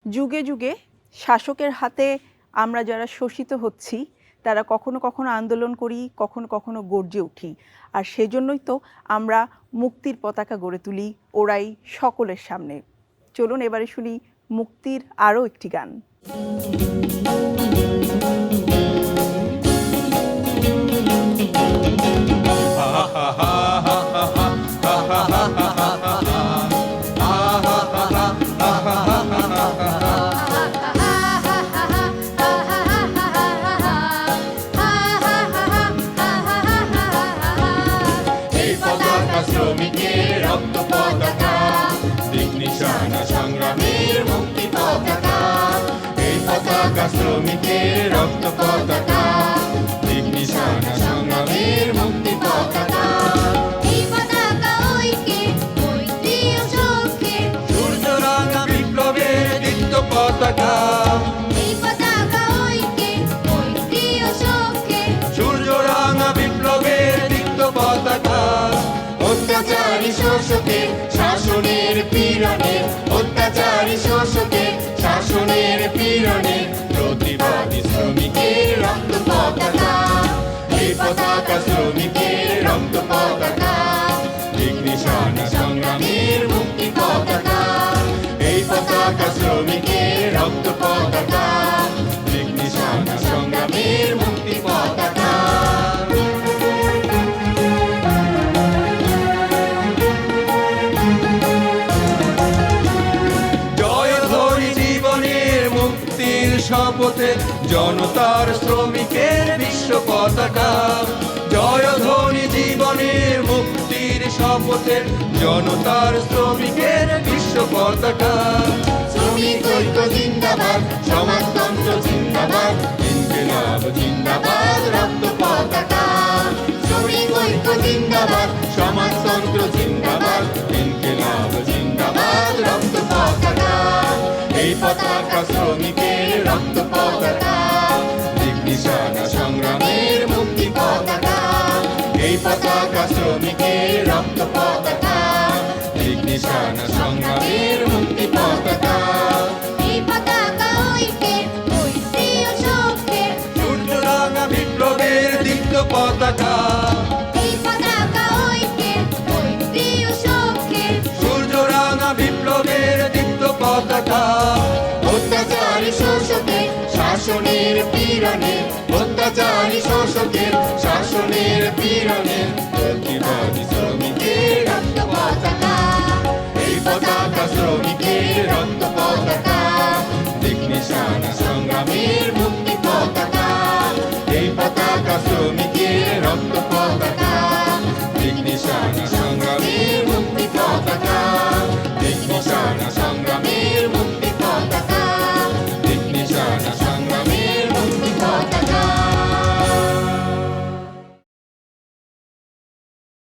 যুগে যুগে শাসকের হাতে আমরা যারা শোষিত হচ্ছি তারা কখনো কখনো আন্দোলন করি, কখনো কখনো গর্জে উঠি। আর সেজন্যই তো আমরা মুক্তির পতাকা গড়ে তুলি, ওরাই সকলের সামনে। চলুন এবারে শুনি মুক্তির আরও একটি গান। শ্রমিকের রক্ত পতাকা, দিক নিশানা সংগ্রামের মুক্তি পতাকা। এই পতাকা শ্রমিকের রক্ত পতাকা, দিক নিশানা সংগ্রামের মুক্তি পতাকা। এই পতাকা ঐক্যের, মৈত্রী ও সৌখ্যের, সূর্য রাঙা বিপ্লবের দীপ্ত পতাকা। এই পতাকা ঐক্যের, মৈত্রী ও সৌখ্যের, সূর্য রাঙা বিপ্লবের দীপ্ত পতাকা। অত্যাচারী শোষকের শাসনের পীড়নে, অত্যাচারী শোষকের শাসনের পীড়নে, প্রতিবাদী শ্রমিকের রক্ত পতাকা। এই পতাকা শ্রমিকের রক্ত পতাকা, দিক নিশানা সংগ্রামের মুক্তি পতাকা। এই পতাকা শ্রমিকের রক্ত পতাকা, দিক নিশানা সংগ্রামের মুক্তি পতাকা। শপথে জনতার শ্রমিকের বিশ্ব পতাকা, জয়ধ্বনি জীবনের মুক্তির শপথে জনতার শ্রমিকের বিশ্ব পতাকা। শ্রমিক ঐক্য জিন্দাবাদ, সমাজতন্ত্র জিন্দাবাদ, ইনকিলাব জিন্দাবাদ, রক্ত পতাকা। শ্রমিক ঐক্য জিন্দাবাদ, সমাজতন্ত্র জিন্দাবাদ, ইনকিলাব জিন্দাবাদ, রক্ত পতাকা। এই পতাকা শ্রমিকের রক্ত পতাকা, দিক নিশানা সংগ্রামের মুক্তি পতাকা। এই পতাকা শ্রমিকের রক্ত পতাকা, দিক নিশানা সংগ্রামের মুক্তি পতাকা। এই পতাকা ঐক্যের, মৈত্রী ও সৌখ্যের, সূর্য রাঙা বিপ্লবের দীপ্ত পতাকা। এই পতাকা ঐক্যের, মৈত্রী ও সৌখ্যের, সূর্য রাঙা বিপ্লবের দীপ্ত পতাকা। অত্যাচারী শোষকের শাসনের পীড়নে, অত্যাচারী শোষকের শাসনের পীড়নে, প্রতিবাদী শ্রমিকের রক্ত পতাকা। এই পতাকা শ্রমিকের রক্ত পতাকা, দিক নিশানা সংগ্রামের মুক্তি পতাকা। এই পতাকা